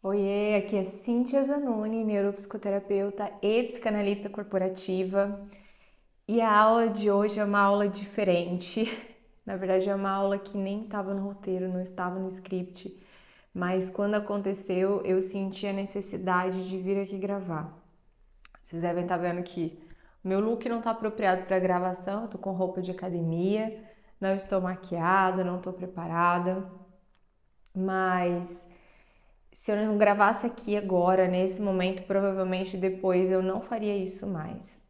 Oiê, aqui é Cíntia Zanoni, neuropsicoterapeuta e psicanalista corporativa. E a aula de hoje é uma aula diferente. Na verdade, é uma aula que nem estava no roteiro, não estava no script. Mas quando aconteceu, eu senti a necessidade de vir aqui gravar. Vocês devem estar vendo que o meu look não está apropriado para gravação. Eu tô com roupa de academia, não estou maquiada, não estou preparada. Mas se eu não gravasse aqui agora, nesse momento, provavelmente depois eu não faria isso mais.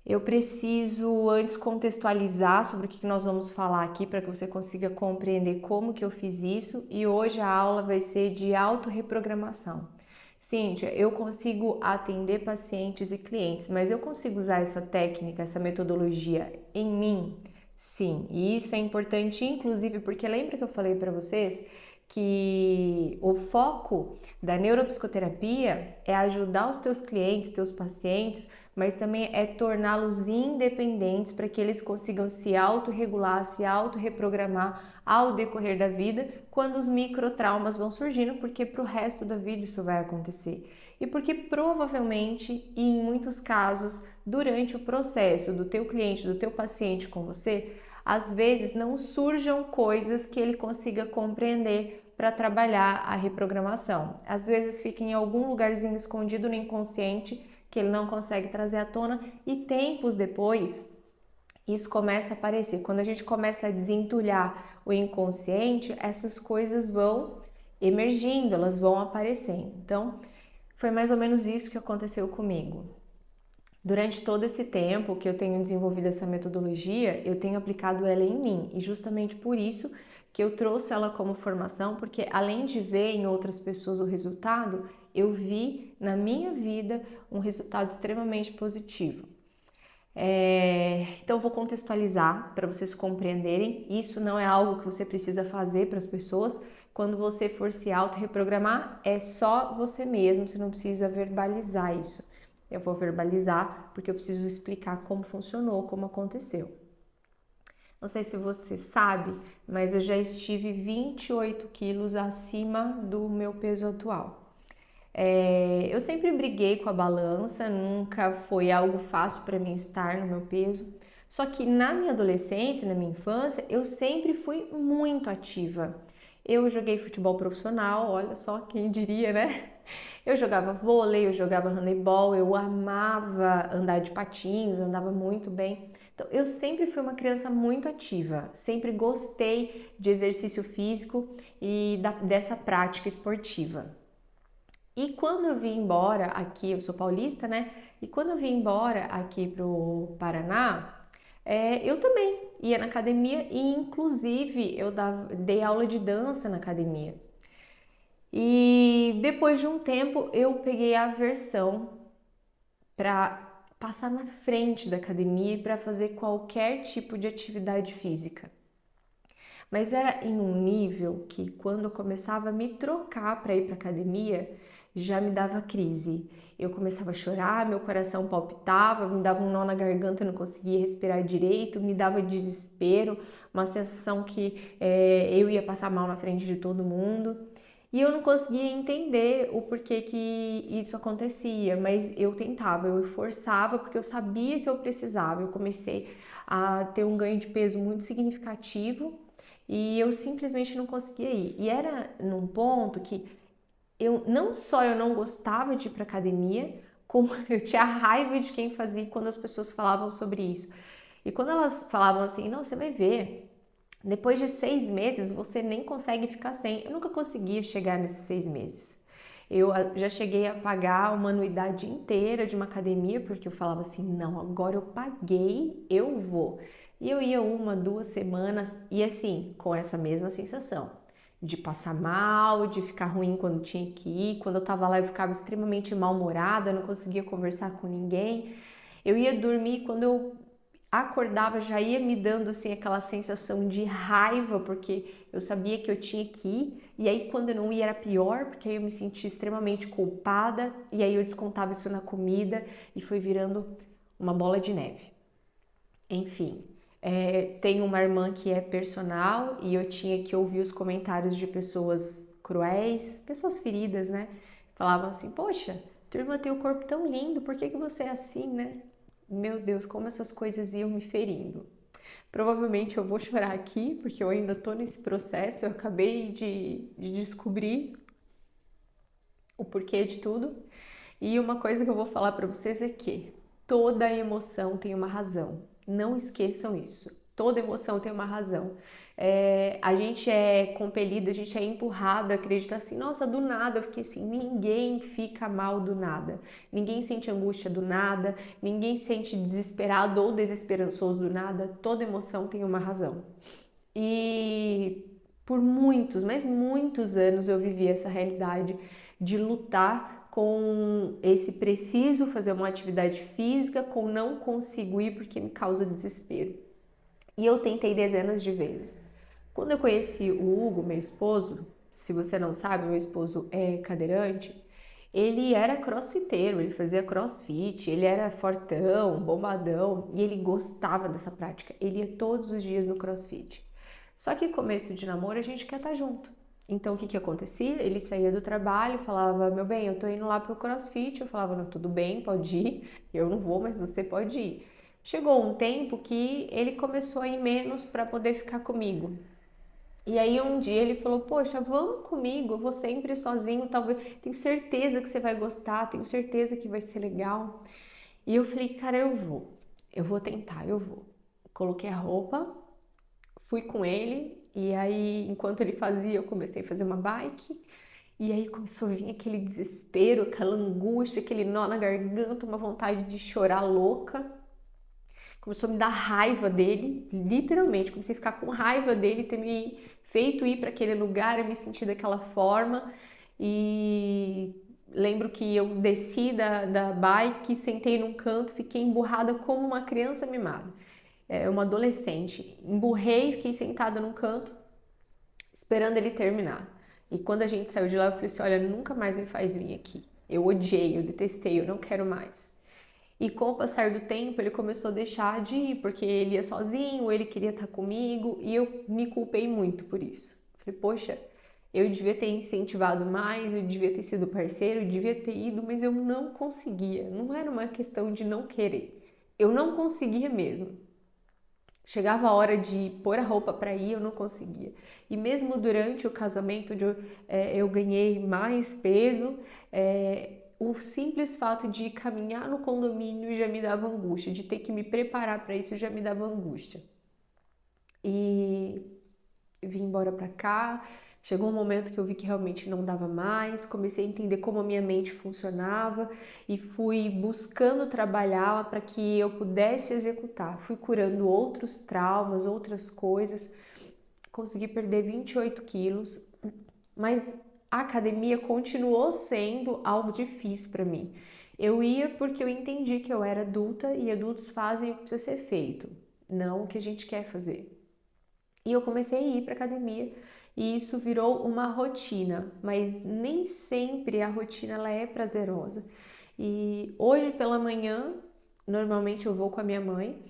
Eu preciso antes contextualizar sobre o que nós vamos falar aqui para que você consiga compreender como que eu fiz isso, e hoje a aula vai ser de autorreprogramação. Cíntia, eu consigo atender pacientes e clientes, mas eu consigo usar essa técnica, essa metodologia em mim? Sim, e isso é importante, inclusive, porque lembra que eu falei para vocês que o foco da neuropsicoterapia é ajudar os teus clientes, teus pacientes, mas também é torná-los independentes para que eles consigam se autorregular, se autorreprogramar ao decorrer da vida, quando os microtraumas vão surgindo, porque para o resto da vida isso vai acontecer. E porque provavelmente, e em muitos casos, durante o processo do teu cliente, do teu paciente com você, às vezes não surjam coisas que ele consiga compreender para trabalhar a reprogramação. Às vezes fica em algum lugarzinho escondido no inconsciente que ele não consegue trazer à tona, e tempos depois isso começa a aparecer. Quando a gente começa a desentulhar o inconsciente, essas coisas vão emergindo, elas vão aparecendo. Então, foi mais ou menos isso que aconteceu comigo. Durante todo esse tempo que eu tenho desenvolvido essa metodologia, eu tenho aplicado ela em mim, e justamente por isso que eu trouxe ela como formação, porque além de ver em outras pessoas o resultado, eu vi na minha vida um resultado extremamente positivo. Então, eu vou contextualizar para vocês compreenderem. Isso não é algo que você precisa fazer para as pessoas. Quando você for se auto-reprogramar, é só você mesmo, você não precisa verbalizar isso. Eu vou verbalizar porque eu preciso explicar como funcionou, como aconteceu. Não sei se você sabe, mas eu já estive 28 quilos acima do meu peso atual. Eu sempre briguei com a balança, nunca foi algo fácil para mim estar no meu peso. Só que na minha adolescência, na minha infância, eu sempre fui muito ativa. Eu joguei futebol profissional, olha só quem diria, né? Eu jogava vôlei, eu jogava handebol, eu amava andar de patins, andava muito bem. Então, eu sempre fui uma criança muito ativa, sempre gostei de exercício físico e dessa prática esportiva. E quando eu vim embora aqui, eu sou paulista, né? E quando eu vim embora aqui pro Paraná, eu também ia na academia e, inclusive, dei aula de dança na academia. E depois de um tempo, eu peguei a aversão para passar na frente da academia e para fazer qualquer tipo de atividade física. Mas era em um nível que, quando eu começava a me trocar para ir para academia, já me dava crise. Eu começava a chorar, meu coração palpitava, me dava um nó na garganta, eu não conseguia respirar direito, me dava desespero, uma sensação que eu ia passar mal na frente de todo mundo. E eu não conseguia entender o porquê que isso acontecia, mas eu tentava, eu forçava porque eu sabia que eu precisava. Eu comecei a ter um ganho de peso muito significativo e eu simplesmente não conseguia ir. E era num ponto que eu não gostava de ir para academia, como eu tinha raiva de quem fazia quando as pessoas falavam sobre isso. E quando elas falavam assim, não, você vai ver, depois de 6 meses você nem consegue ficar sem. Eu nunca conseguia chegar nesses 6 meses. Eu já cheguei a pagar uma anuidade inteira de uma academia, porque eu falava assim, não, agora eu paguei, eu vou. E eu ia 1, 2 semanas e assim, com essa mesma sensação de passar mal, de ficar ruim quando tinha que ir. Quando eu tava lá eu ficava extremamente mal-humorada, não conseguia conversar com ninguém. Eu ia dormir, quando eu acordava já ia me dando assim aquela sensação de raiva, porque eu sabia que eu tinha que ir, e aí quando eu não ia era pior, porque aí eu me sentia extremamente culpada, e aí eu descontava isso na comida e foi virando uma bola de neve. Enfim, tenho uma irmã que é personal e eu tinha que ouvir os comentários de pessoas cruéis, pessoas feridas, né? Falavam assim, poxa, tua irmã tem o corpo tão lindo, por que você é assim, né? Meu Deus, como essas coisas iam me ferindo. Provavelmente eu vou chorar aqui, porque eu ainda tô nesse processo, eu acabei de descobrir o porquê de tudo. E uma coisa que eu vou falar para vocês é que toda emoção tem uma razão. Não esqueçam isso. Toda emoção tem uma razão. A gente é compelido, a gente é empurrado a acreditar assim, nossa, do nada eu fiquei assim. Ninguém fica mal do nada. Ninguém sente angústia do nada. Ninguém sente desesperado ou desesperançoso do nada. Toda emoção tem uma razão. E por muitos, mas muitos anos eu vivi essa realidade de lutar com esse preciso fazer uma atividade física, com não consigo ir porque me causa desespero. E eu tentei dezenas de vezes. Quando eu conheci o Hugo, meu esposo, se você não sabe, meu esposo é cadeirante, ele era crossfiteiro, ele fazia crossfit, ele era fortão, bombadão e ele gostava dessa prática. Ele ia todos os dias no crossfit. Só que começo de namoro a gente quer estar junto. Então o que que acontecia? Ele saía do trabalho, falava, meu bem, eu tô indo lá pro CrossFit. Eu falava, não, tudo bem, pode ir, eu não vou, mas você pode ir. Chegou um tempo que ele começou a ir menos para poder ficar comigo. E aí um dia ele falou, poxa, vamos comigo, eu vou sempre sozinho, talvez, tenho certeza que você vai gostar, tenho certeza que vai ser legal. E eu falei, cara, eu vou tentar, eu vou. Coloquei a roupa, fui com ele e aí, enquanto ele fazia, eu comecei a fazer uma bike. E aí começou a vir aquele desespero, aquela angústia, aquele nó na garganta, uma vontade de chorar louca. Começou a me dar raiva dele, literalmente. Comecei a ficar com raiva dele ter me feito ir para aquele lugar, eu me senti daquela forma. E lembro que eu desci da bike, sentei num canto, fiquei emburrada como uma criança mimada. Uma adolescente. Emburrei, fiquei sentada num canto, esperando ele terminar. E quando a gente saiu de lá, eu falei assim, olha, nunca mais me faz vir aqui. Eu odiei, eu detestei, eu não quero mais. E com o passar do tempo, ele começou a deixar de ir, porque ele ia sozinho, ele queria estar comigo, e eu me culpei muito por isso. Falei, poxa, eu devia ter incentivado mais, eu devia ter sido parceiro, eu devia ter ido, mas eu não conseguia. Não era uma questão de não querer. Eu não conseguia mesmo. Chegava a hora de pôr a roupa para ir, eu não conseguia. E mesmo durante o casamento, onde eu ganhei mais peso, o simples fato de caminhar no condomínio já me dava angústia, de ter que me preparar para isso já me dava angústia. E vim embora para cá, chegou um momento que eu vi que realmente não dava mais, comecei a entender como a minha mente funcionava e fui buscando trabalhá-la para que eu pudesse executar. Fui curando outros traumas, outras coisas, consegui perder 28 quilos, mas a academia continuou sendo algo difícil para mim. Eu ia porque eu entendi que eu era adulta e adultos fazem o que precisa ser feito, não o que a gente quer fazer. E eu comecei a ir para academia e isso virou uma rotina, mas nem sempre a rotina ela é prazerosa. E hoje pela manhã, normalmente eu vou com a minha mãe,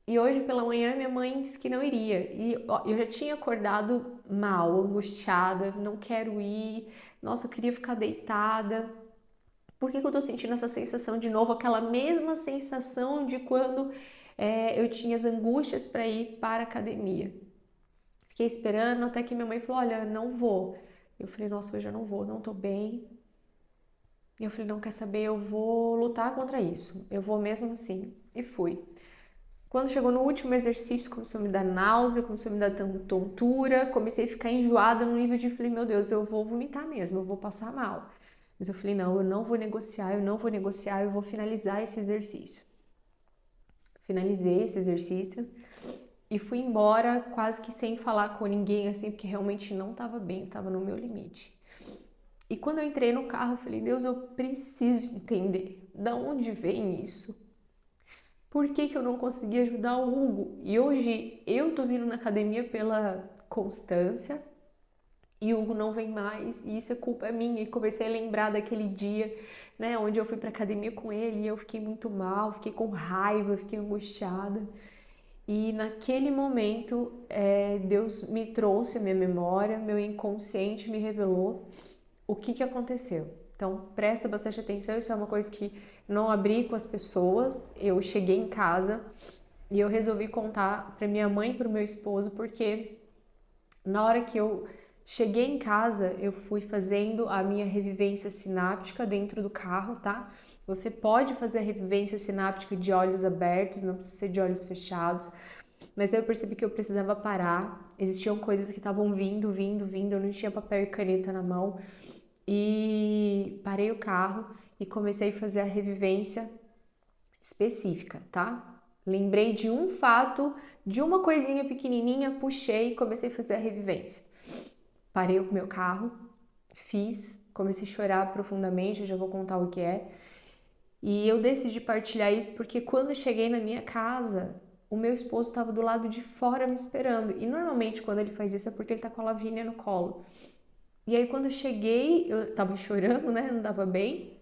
e hoje pela manhã minha mãe disse que não iria. E ó, eu já tinha acordado mal, angustiada, não quero ir, nossa, eu queria ficar deitada. Por que que eu tô sentindo essa sensação de novo? Aquela mesma sensação de quando eu tinha as angústias para ir para a academia. Fiquei esperando até que minha mãe falou, olha, não vou. Eu falei, nossa, hoje eu não vou, não tô bem. E eu falei, não quer saber, eu vou lutar contra isso. Eu vou mesmo assim. E fui. Quando chegou no último exercício, começou a me dar náusea, começou a me dar tontura, comecei a ficar enjoada no nível de, falei, meu Deus, eu vou vomitar mesmo, eu vou passar mal. Mas eu falei, não, eu não vou negociar, eu vou finalizar esse exercício. Finalizei esse exercício e fui embora quase que sem falar com ninguém, assim, porque realmente não estava bem, estava no meu limite. E quando eu entrei no carro, eu falei, Deus, eu preciso entender de onde vem isso. Por que que eu não consegui ajudar o Hugo? E hoje eu tô vindo na academia pela constância e o Hugo não vem mais, e isso é culpa minha. E comecei a lembrar daquele dia, né, onde eu fui pra academia com ele e eu fiquei muito mal, fiquei com raiva, fiquei angustiada. E naquele momento, Deus me trouxe a minha memória, meu inconsciente me revelou o que aconteceu. Então, presta bastante atenção, isso é uma coisa que não abri com as pessoas. Eu cheguei em casa e eu resolvi contar para minha mãe e para o meu esposo, porque na hora que eu cheguei em casa, eu fui fazendo a minha revivência sináptica dentro do carro, tá? Você pode fazer a revivência sináptica de olhos abertos, não precisa ser de olhos fechados. Mas aí eu percebi que eu precisava parar. Existiam coisas que estavam vindo, eu não tinha papel e caneta na mão. E parei o carro e comecei a fazer a revivência específica, tá? Lembrei de um fato, de uma coisinha pequenininha, puxei e comecei a fazer a revivência. Parei o meu carro, fiz, comecei a chorar profundamente, eu já vou contar o que é. E eu decidi partilhar isso porque quando eu cheguei na minha casa, o meu esposo estava do lado de fora me esperando. E normalmente quando ele faz isso é porque ele tá com a Lavínia no colo. E aí quando eu cheguei, eu tava chorando, né? Não dava bem.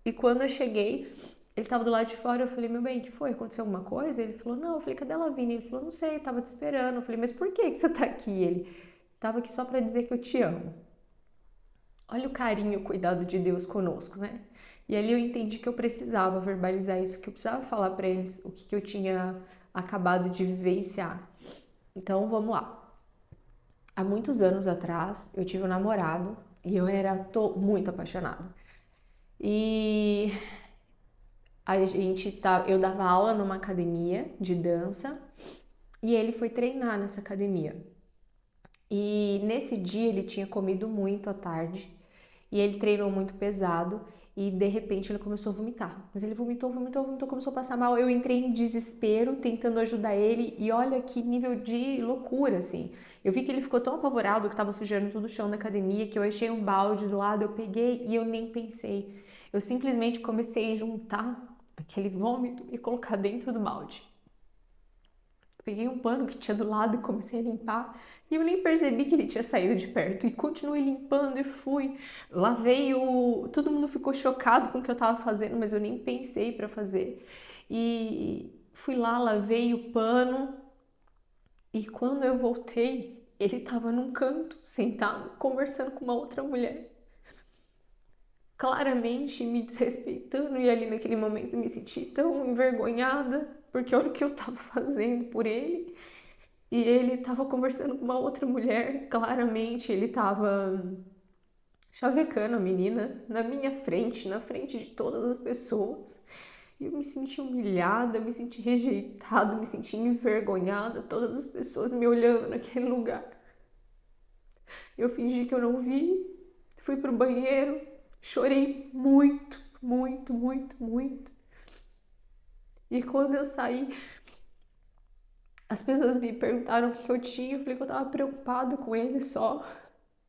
E quando eu cheguei, ele tava do lado de fora, eu falei, meu bem, o que foi? Aconteceu alguma coisa? Ele falou, não. Eu falei, cadê a Lavínia? Ele falou, não sei, tava te esperando. Eu falei, mas por que você tá aqui? Ele, tava aqui só pra dizer que eu te amo. Olha o carinho e o cuidado de Deus conosco, né? E ali eu entendi que eu precisava verbalizar isso, que eu precisava falar para eles o que eu tinha acabado de vivenciar. Então, vamos lá. Há muitos anos atrás, eu tive um namorado e eu era muito apaixonada. E eu dava aula numa academia de dança e ele foi treinar nessa academia. E nesse dia ele tinha comido muito à tarde e ele treinou muito pesado e de repente ele começou a vomitar. Mas ele vomitou, começou a passar mal. Eu entrei em desespero tentando ajudar ele e olha que nível de loucura, assim. Eu vi que ele ficou tão apavorado que estava sujando todo o chão da academia que eu achei um balde do lado, eu peguei e eu nem pensei. Eu simplesmente comecei a juntar aquele vômito e colocar dentro do balde. Peguei um pano que tinha do lado e comecei a limpar. E eu nem percebi que ele tinha saído de perto. E continuei limpando e fui. Lavei o... Todo mundo ficou chocado com o que eu tava fazendo, mas eu nem pensei para fazer. E fui lá, lavei o pano. E quando eu voltei, ele tava num canto, sentado, conversando com uma outra mulher. Claramente me desrespeitando. E ali naquele momento eu me senti tão envergonhada. Porque olha o que eu tava fazendo por ele. E ele estava conversando com uma outra mulher, claramente ele estava chavecando a menina na minha frente, na frente de todas as pessoas. E eu me senti humilhada, eu me senti rejeitada, eu me senti envergonhada, todas as pessoas me olhando naquele lugar. Eu fingi que eu não vi, fui pro banheiro, chorei muito, muito, muito, muito. E quando eu saí, as pessoas me perguntaram o que eu tinha, eu falei que eu tava preocupada com ele só.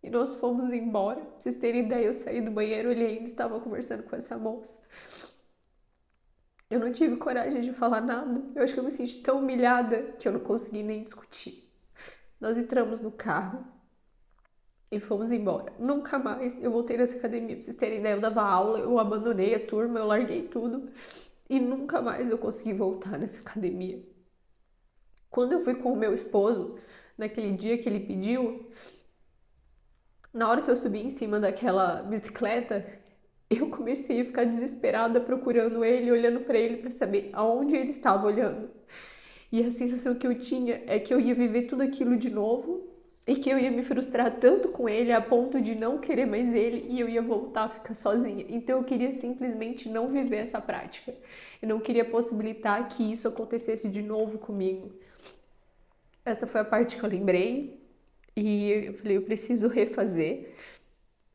E nós fomos embora. Pra vocês terem ideia, eu saí do banheiro, ele ainda estava conversando com essa moça. Eu não tive coragem de falar nada. Eu acho que eu me senti tão humilhada que eu não consegui nem discutir. Nós entramos no carro e fomos embora. Nunca mais eu voltei nessa academia. Pra vocês terem ideia, eu dava aula, eu abandonei a turma, eu larguei tudo. E nunca mais eu consegui voltar nessa academia. Quando eu fui com o meu esposo, naquele dia que ele pediu, na hora que eu subi em cima daquela bicicleta, eu comecei a ficar desesperada procurando ele, olhando para ele para saber aonde ele estava olhando. E a sensação que eu tinha é que eu ia viver tudo aquilo de novo e que eu ia me frustrar tanto com ele a ponto de não querer mais ele e eu ia voltar a ficar sozinha. Então eu queria simplesmente não viver essa prática. Eu não queria possibilitar que isso acontecesse de novo comigo. Essa foi a parte que eu lembrei e eu falei, eu preciso refazer.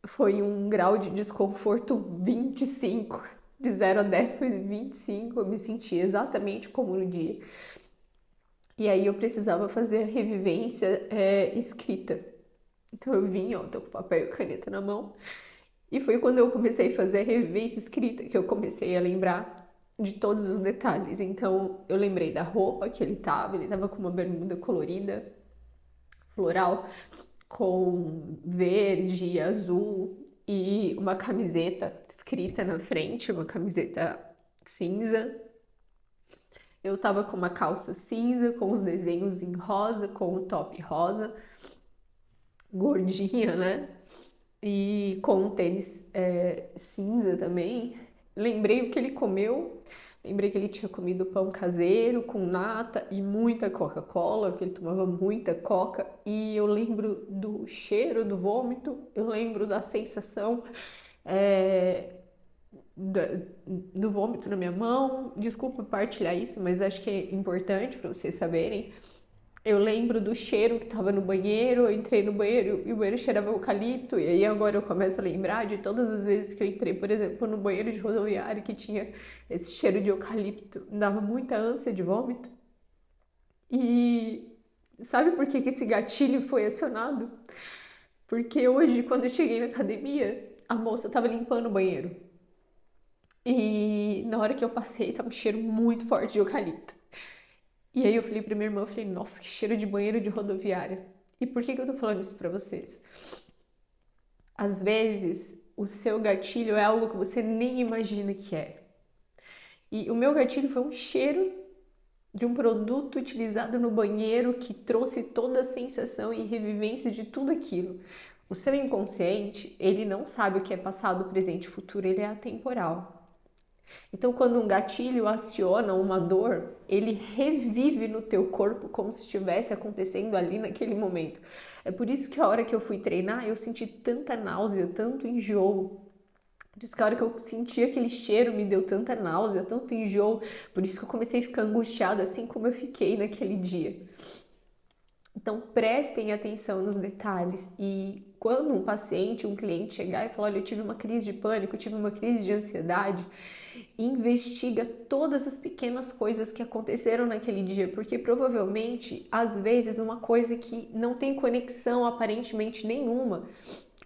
Foi um grau de desconforto 25. De 0 a 10 foi 25. Eu me senti exatamente como no dia. E aí eu precisava fazer a revivência escrita. Então eu vim, ó, tô com papel e caneta na mão. E foi quando eu comecei a fazer a revivência escrita que eu comecei a lembrar de todos os detalhes. Então eu lembrei da roupa que ele tava com uma bermuda colorida, floral, com verde, azul e uma camiseta escrita na frente, uma camiseta cinza. Eu tava com uma calça cinza, com os desenhos em rosa, com o top rosa, gordinha, né? E com um tênis cinza também. Lembrei o que ele comeu, lembrei que ele tinha comido pão caseiro com nata e muita Coca-Cola, porque ele tomava muita Coca. E eu lembro do cheiro do vômito, eu lembro da sensação é, do vômito na minha mão. Desculpa partilhar isso, mas acho que é importante para vocês saberem. Eu lembro do cheiro que estava no banheiro, eu entrei no banheiro e o banheiro cheirava eucalipto, e aí agora eu começo a lembrar de todas as vezes que eu entrei, por exemplo, no banheiro de rodoviário que tinha esse cheiro de eucalipto, dava muita ânsia de vômito. E sabe por que esse gatilho foi acionado? Porque hoje, quando eu cheguei na academia, a moça estava limpando o banheiro. E na hora que eu passei, tava um cheiro muito forte de eucalipto. E aí eu falei pra minha irmã, eu falei, nossa, que cheiro de banheiro de rodoviária. E por que eu tô falando isso pra vocês? Às vezes, o seu gatilho é algo que você nem imagina que é. E o meu gatilho foi um cheiro de um produto utilizado no banheiro que trouxe toda a sensação e revivência de tudo aquilo. O seu inconsciente, ele não sabe o que é passado, presente e futuro, ele é atemporal. Então, quando um gatilho aciona uma dor, ele revive no teu corpo como se estivesse acontecendo ali naquele momento. É por isso que a hora que eu fui treinar, eu senti tanta náusea, tanto enjoo. Por isso que a hora que eu senti aquele cheiro me deu tanta náusea, tanto enjoo. Por isso que eu comecei a ficar angustiada, assim como eu fiquei naquele dia. Então, prestem atenção nos detalhes e quando um paciente, um cliente chegar e falar, olha, eu tive uma crise de pânico, eu tive uma crise de ansiedade, investiga todas as pequenas coisas que aconteceram naquele dia, porque provavelmente, às vezes, uma coisa que não tem conexão aparentemente nenhuma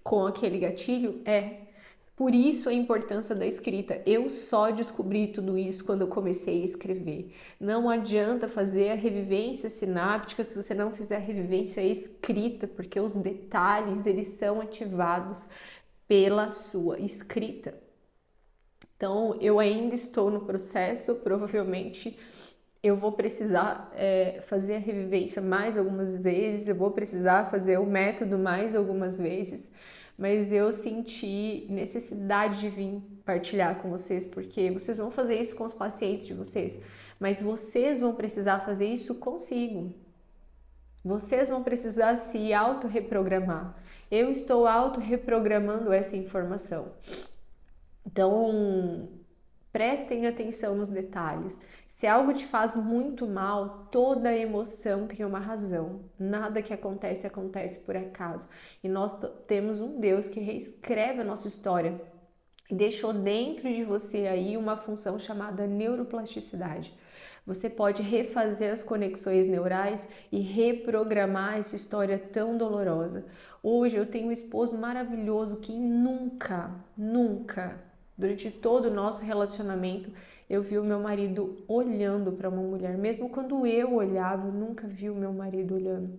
com aquele gatilho por isso a importância da escrita. Eu só descobri tudo isso quando eu comecei a escrever. Não adianta fazer a revivência sináptica se você não fizer a revivência escrita, porque os detalhes eles são ativados pela sua escrita. Então, eu ainda estou no processo, provavelmente eu vou precisar fazer a revivência mais algumas vezes, eu vou precisar fazer o método mais algumas vezes, mas eu senti necessidade de vir partilhar com vocês, porque vocês vão fazer isso com os pacientes de vocês, mas vocês vão precisar fazer isso consigo. Vocês vão precisar se auto-reprogramar. Eu estou auto-reprogramando essa informação. Então, prestem atenção nos detalhes. Se algo te faz muito mal, toda emoção tem uma razão. Nada que acontece, acontece por acaso. E nós temos um Deus que reescreve a nossa história e deixou dentro de você aí uma função chamada neuroplasticidade. Você pode refazer as conexões neurais e reprogramar essa história tão dolorosa. Hoje eu tenho um esposo maravilhoso que nunca, durante todo o nosso relacionamento, eu vi o meu marido olhando para uma mulher. Mesmo quando eu olhava, eu nunca vi o meu marido olhando.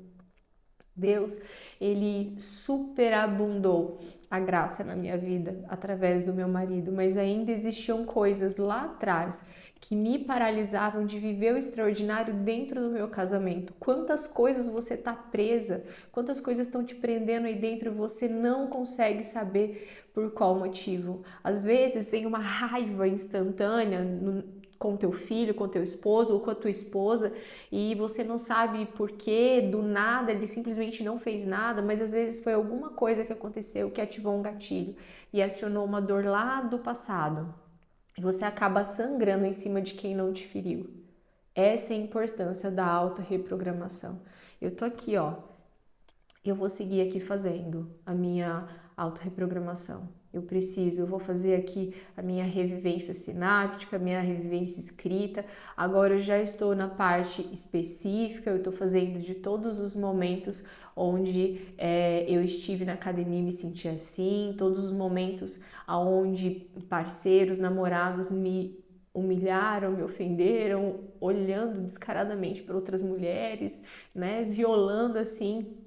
Deus, ele superabundou a graça na minha vida através do meu marido, mas ainda existiam coisas lá atrás que me paralisavam de viver o extraordinário dentro do meu casamento. Quantas coisas você está presa, quantas coisas estão te prendendo aí dentro e você não consegue saber por qual motivo. Às vezes vem uma raiva instantânea com teu filho, com teu esposo ou com a tua esposa e você não sabe por quê, do nada, ele simplesmente não fez nada, mas às vezes foi alguma coisa que aconteceu que ativou um gatilho e acionou uma dor lá do passado. E você acaba sangrando em cima de quem não te feriu. Essa é a importância da auto-reprogramação. Eu tô aqui, ó. Eu vou seguir aqui fazendo a minha auto-reprogramação. Eu vou fazer aqui a minha revivência sináptica, a minha revivência escrita. Agora eu já estou na parte específica, eu estou fazendo de todos os momentos onde eu estive na academia e me senti assim, todos os momentos onde parceiros, namorados me humilharam, me ofenderam, olhando descaradamente para outras mulheres, né, violando assim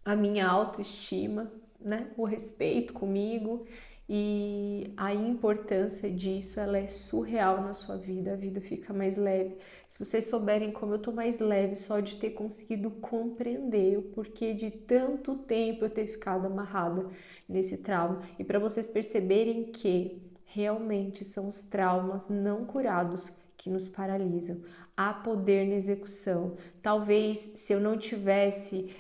a minha autoestima, né, o respeito comigo. e a importância disso, ela é surreal na sua vida, a vida fica mais leve. Se vocês souberem como eu tô mais leve só de ter conseguido compreender o porquê de tanto tempo eu ter ficado amarrada nesse trauma, e para vocês perceberem que realmente são os traumas não curados que nos paralisam. Há poder na execução. Talvez se eu não tivesse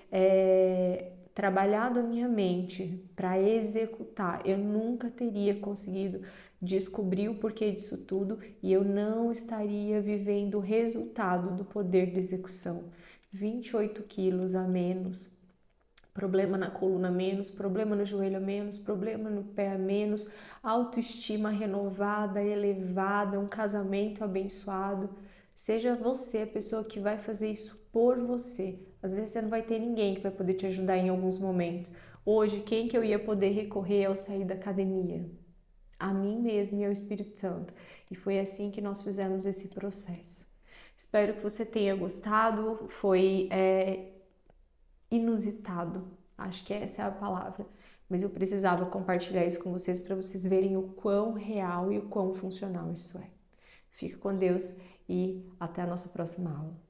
trabalhado a minha mente para executar, eu nunca teria conseguido descobrir o porquê disso tudo e eu não estaria vivendo o resultado do poder de execução. 28 quilos a menos, problema na coluna a menos, problema no joelho a menos, problema no pé a menos, autoestima renovada, elevada, um casamento abençoado. Seja você a pessoa que vai fazer isso por você. Às vezes você não vai ter ninguém que vai poder te ajudar em alguns momentos. Hoje, quem que eu ia poder recorrer ao sair da academia? A mim mesma e ao Espírito Santo. E foi assim que nós fizemos esse processo. Espero que você tenha gostado. Foi inusitado, acho que essa é a palavra, mas eu precisava compartilhar isso com vocês para vocês verem o quão real e o quão funcional isso é. Fique com Deus e até a nossa próxima aula.